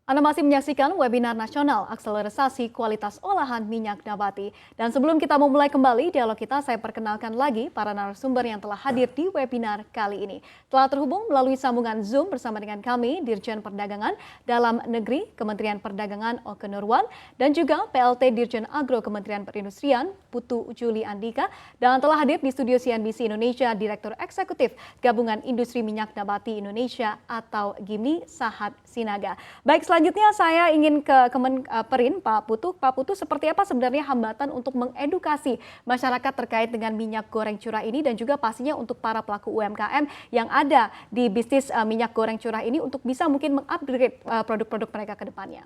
Anda masih menyaksikan webinar nasional akselerasi kualitas olahan minyak nabati. Dan sebelum kita memulai kembali dialog kita, saya perkenalkan lagi para narasumber yang telah hadir di webinar kali ini. Telah terhubung melalui sambungan Zoom bersama dengan kami, Dirjen Perdagangan Dalam Negeri Kementerian Perdagangan Oke Nurwan, dan juga PLT Dirjen Agro Kementerian Perindustrian Putu Juli Andika, dan telah hadir di studio CNBC Indonesia Direktur Eksekutif Gabungan Industri Minyak Nabati Indonesia atau GIMNI Sahat Sinaga. Baik, selanjutnya saya ingin ke Kemenperin, Pak Putu. Pak Putu, seperti apa sebenarnya hambatan untuk mengedukasi masyarakat terkait dengan minyak goreng curah ini dan juga pastinya untuk para pelaku UMKM yang ada di bisnis minyak goreng curah ini untuk bisa mungkin mengupgrade produk-produk mereka ke depannya?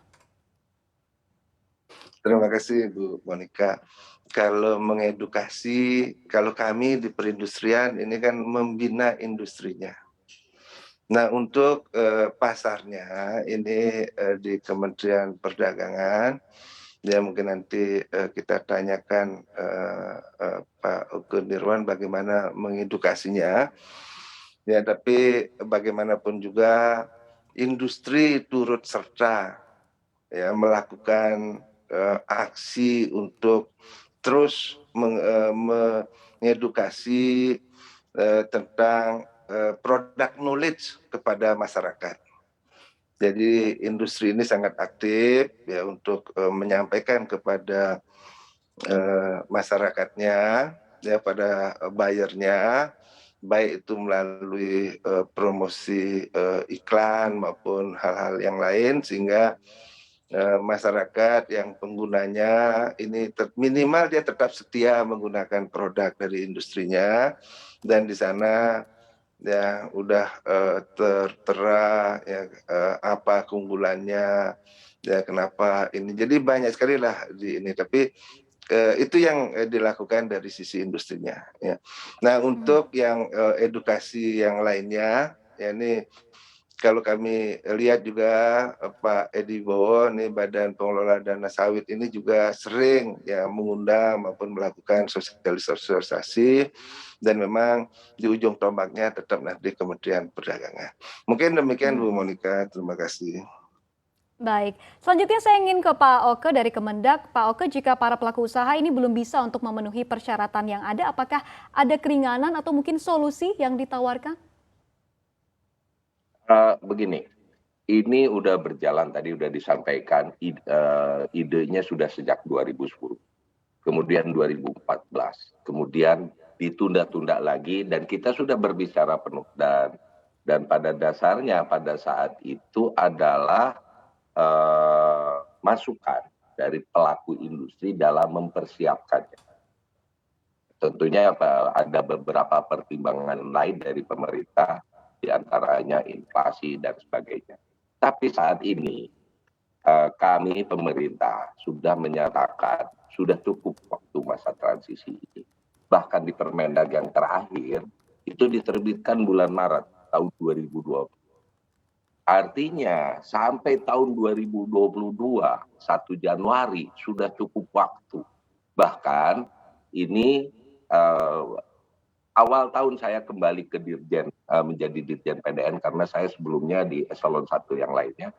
Terima kasih Bu Monika. Kalau mengedukasi, kalau kami di perindustrian ini kan membina industrinya. Nah, untuk pasarnya ini di Kementerian Perdagangan, ya mungkin nanti kita tanyakan Pak Oke Nurwan bagaimana mengedukasinya. Ya, tapi bagaimanapun juga industri turut serta ya melakukan aksi untuk terus mengedukasi tentang product knowledge kepada masyarakat. Jadi industri ini sangat aktif ya untuk menyampaikan kepada masyarakatnya, ya pada buyernya, baik itu melalui promosi iklan maupun hal-hal yang lain, sehingga masyarakat yang penggunanya ini minimal dia tetap setia menggunakan produk dari industrinya, dan di sana ya udah tertera ya apa keunggulannya, ya kenapa ini. Jadi banyak sekali lah di ini, tapi itu yang dilakukan dari sisi industrinya ya. Nah, untuk yang edukasi yang lainnya ya, ini kalau kami lihat juga Pak Edi Bowo, nih Badan Pengelola Dana Sawit ini juga sering ya mengundang maupun melakukan sosialisasi, dan memang di ujung tombaknya tetap nanti Kementerian Perdagangan. Mungkin demikian Bu Monika, terima kasih. Baik, selanjutnya saya ingin ke Pak Oke dari Kemendak. Pak Oke, jika para pelaku usaha ini belum bisa untuk memenuhi persyaratan yang ada, apakah ada keringanan atau mungkin solusi yang ditawarkan? Begini, ini udah berjalan, tadi udah disampaikan, idenya sudah sejak 2010, kemudian 2014, kemudian ditunda-tunda lagi, dan kita sudah berbicara penuh, dan pada dasarnya pada saat itu adalah masukan dari pelaku industri dalam mempersiapkannya. Tentunya ada beberapa pertimbangan lain dari pemerintah, diantaranya inflasi dan sebagainya. Tapi saat ini kami pemerintah sudah menyatakan sudah cukup waktu masa transisi ini. Bahkan di Permendag yang terakhir itu diterbitkan bulan Maret tahun 2020. Artinya sampai tahun 2022, 1 Januari sudah cukup waktu. Bahkan ini awal tahun saya kembali ke Dirjen, menjadi Dirjen PDN, karena saya sebelumnya di eselon 1 yang lainnya.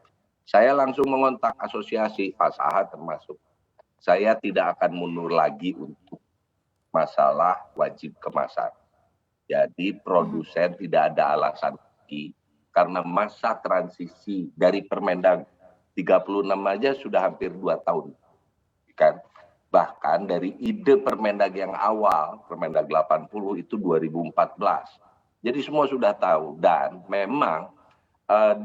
Saya langsung mengontak asosiasi, Pak Sahat termasuk. Saya tidak akan mundur lagi untuk masalah wajib kemasan. Jadi produsen tidak ada alasan lagi, karena masa transisi dari Permendag 36 aja sudah hampir 2 tahun. Kan? Bahkan dari ide Permendag yang awal, Permendag 80 itu 2014. Jadi semua sudah tahu, dan memang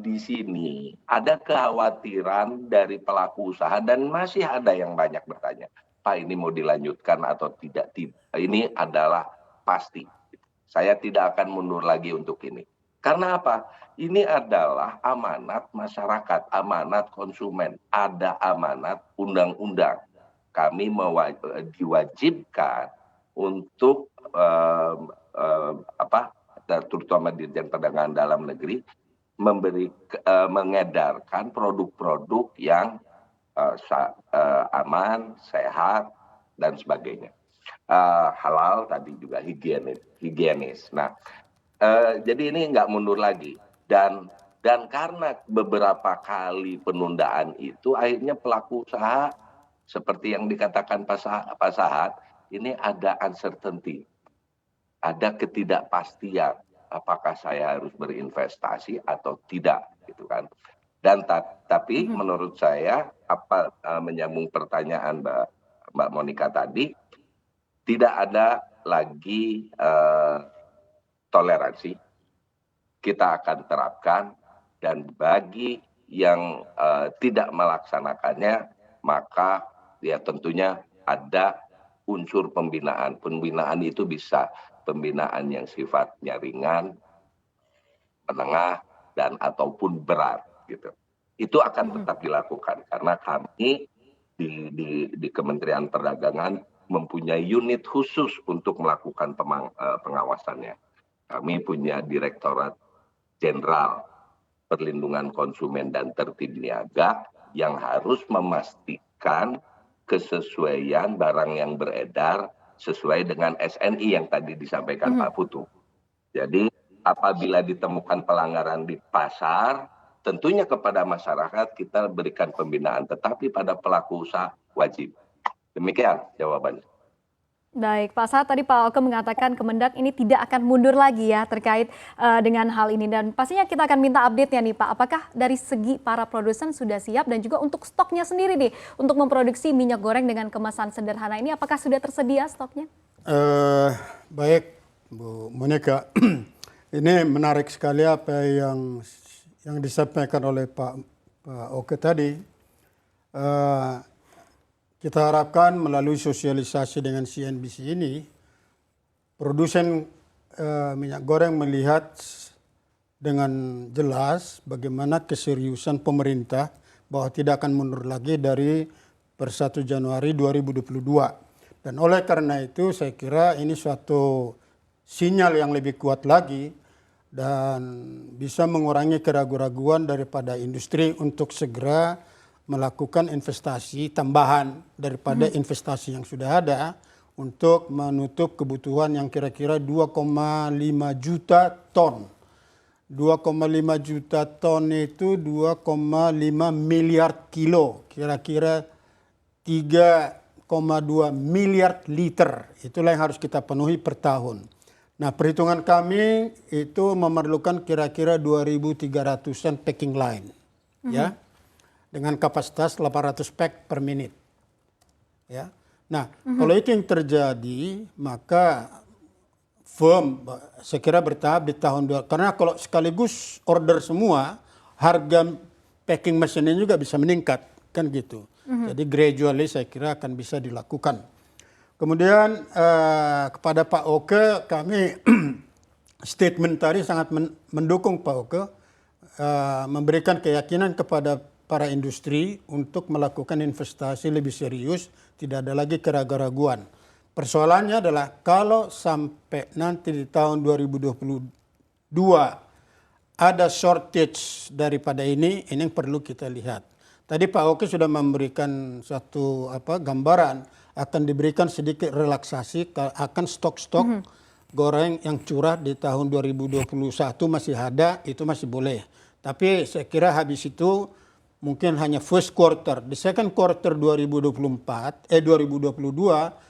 di sini ada kekhawatiran dari pelaku usaha, dan masih ada yang banyak bertanya, Pak ini mau dilanjutkan atau tidak? Ini adalah pasti. Saya tidak akan mundur lagi untuk ini. Karena apa? Ini adalah amanat masyarakat, amanat konsumen, ada amanat undang-undang. Kami diwajibkan untuk terutama Dirjen Perdagangan Dalam Negeri mengedarkan produk-produk yang aman, sehat, dan sebagainya. Halal tadi juga higienis. Nah, jadi ini nggak mundur lagi. Dan Dan karena beberapa kali penundaan itu, akhirnya pelaku usaha seperti yang dikatakan Pak Sahat, ini ada uncertainty, ada ketidakpastian. Apakah saya harus berinvestasi atau tidak, gitu kan? Dan tapi menurut saya, menyambung pertanyaan Mbak Monica tadi, tidak ada lagi toleransi. Kita akan terapkan, dan bagi yang tidak melaksanakannya, maka ya tentunya ada unsur pembinaan. Pembinaan itu bisa pembinaan yang sifatnya ringan, menengah, dan ataupun berat gitu. Itu akan tetap dilakukan karena kami di Kementerian Perdagangan mempunyai unit khusus untuk melakukan pengawasannya. Kami punya Direktorat Jenderal Perlindungan Konsumen dan Tertib Niaga yang harus memastikan kesesuaian barang yang beredar sesuai dengan SNI yang tadi disampaikan Pak Putu. Jadi apabila ditemukan pelanggaran di pasar, tentunya kepada masyarakat kita berikan pembinaan, tetapi pada pelaku usaha wajib. Demikian jawabannya. Baik, Pak Sahat, tadi Pak Oke mengatakan Kemendak ini tidak akan mundur lagi ya terkait dengan hal ini, dan pastinya kita akan minta update-nya nih Pak. Apakah dari segi para produsen sudah siap, dan juga untuk stoknya sendiri nih untuk memproduksi minyak goreng dengan kemasan sederhana ini, apakah sudah tersedia stoknya? Baik, Bu Monica. Ini menarik sekali apa yang disampaikan oleh Pak Oke tadi. Kita harapkan melalui sosialisasi dengan CNBC ini, produsen minyak goreng melihat dengan jelas bagaimana keseriusan pemerintah bahwa tidak akan mundur lagi dari per 1 Januari 2022. Dan oleh karena itu saya kira ini suatu sinyal yang lebih kuat lagi dan bisa mengurangi keraguan-raguan daripada industri untuk segera melakukan investasi tambahan daripada investasi yang sudah ada untuk menutup kebutuhan yang kira-kira 2,5 juta ton. 2,5 juta ton itu 2,5 miliar kilo, kira-kira 3,2 miliar liter. Itulah yang harus kita penuhi per tahun. Nah, perhitungan kami itu memerlukan kira-kira 2.300-an packing line. Ya. Dengan kapasitas 800 pack per menit. Ya. Nah, kalau itu yang terjadi, maka firm saya kira bertahap di tahun 2. Karena kalau sekaligus order semua, harga packing mesinnya juga bisa meningkat, kan gitu. Jadi gradually saya kira akan bisa dilakukan. Kemudian kepada Pak Oke, kami statement tadi sangat mendukung Pak Oke, memberikan keyakinan kepada para industri untuk melakukan investasi lebih serius, tidak ada lagi keraguan-raguan. Persoalannya adalah kalau sampai nanti di tahun 2022 ada shortage daripada ini yang perlu kita lihat. Tadi Pak Oke sudah memberikan satu gambaran, akan diberikan sedikit relaksasi akan stok-stok goreng yang curah di tahun 2021 masih ada, itu masih boleh. Tapi saya kira habis itu mungkin hanya first quarter. Di second quarter 2022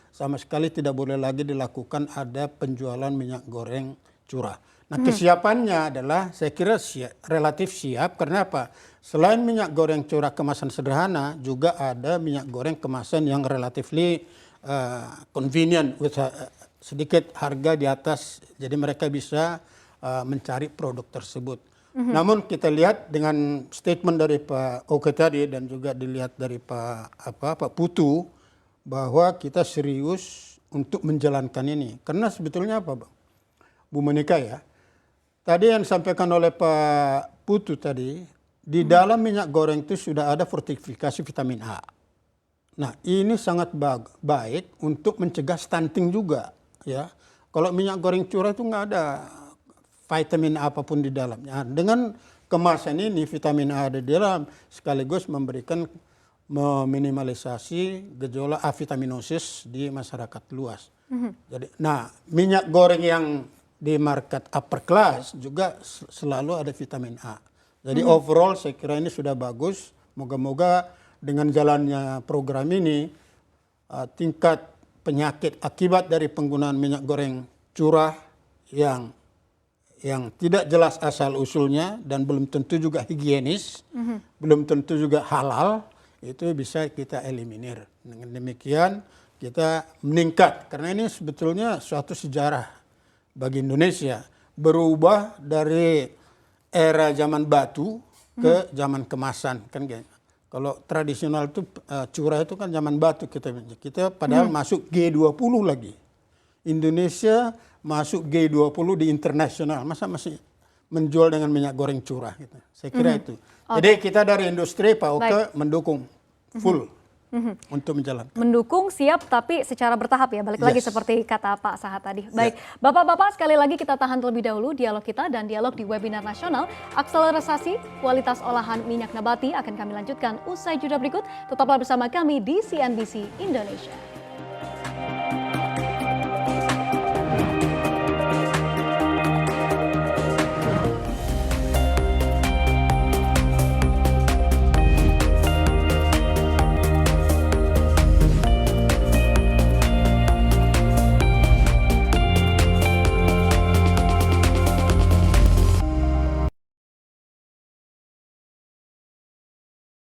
sama sekali tidak boleh lagi dilakukan ada penjualan minyak goreng curah. Nah, kesiapannya adalah saya kira relatif siap. Karena apa? Selain minyak goreng curah kemasan sederhana, juga ada minyak goreng kemasan yang relatively convenient, with sedikit harga di atas. Jadi mereka bisa mencari produk tersebut. Namun kita lihat dengan statement dari Pak Oke tadi dan juga dilihat dari Pak Putu bahwa kita serius untuk menjalankan ini. Karena sebetulnya apa, Bu Monica ya? Tadi yang disampaikan oleh Pak Putu tadi, di dalam minyak goreng itu sudah ada fortifikasi vitamin A. Nah, ini sangat baik untuk mencegah stunting juga, ya. Kalau minyak goreng curah itu nggak ada vitamin apapun di dalamnya. Dengan kemasan ini vitamin A ada di dalam, sekaligus memberikan meminimalisasi gejolak avitaminosis di masyarakat luas. Jadi, nah minyak goreng yang di market upper class juga selalu ada vitamin A. Jadi overall saya kira ini sudah bagus. Moga-moga dengan jalannya program ini tingkat penyakit akibat dari penggunaan minyak goreng curah yang tidak jelas asal usulnya dan belum tentu juga higienis, belum tentu juga halal, itu bisa kita eliminir. Dengan demikian kita meningkat, karena ini sebetulnya suatu sejarah bagi Indonesia, berubah dari era zaman batu ke zaman kemasan, kan gitu. Kalau tradisional itu curah itu kan zaman batu, kita padahal masuk G20 lagi. Indonesia masuk G20 di internasional, masa masih menjual dengan minyak goreng curah gitu. Saya kira itu. Jadi kita dari industri Pak Oke mendukung full untuk menjalankan. Mendukung, siap, tapi secara bertahap ya, balik lagi seperti kata Pak Sahat tadi. Baik, Bapak-Bapak sekali lagi kita tahan terlebih dahulu dialog kita dan dialog di webinar nasional akselerasi kualitas olahan minyak nabati akan kami lanjutkan usai jeda berikut. Tetaplah bersama kami di CNBC Indonesia.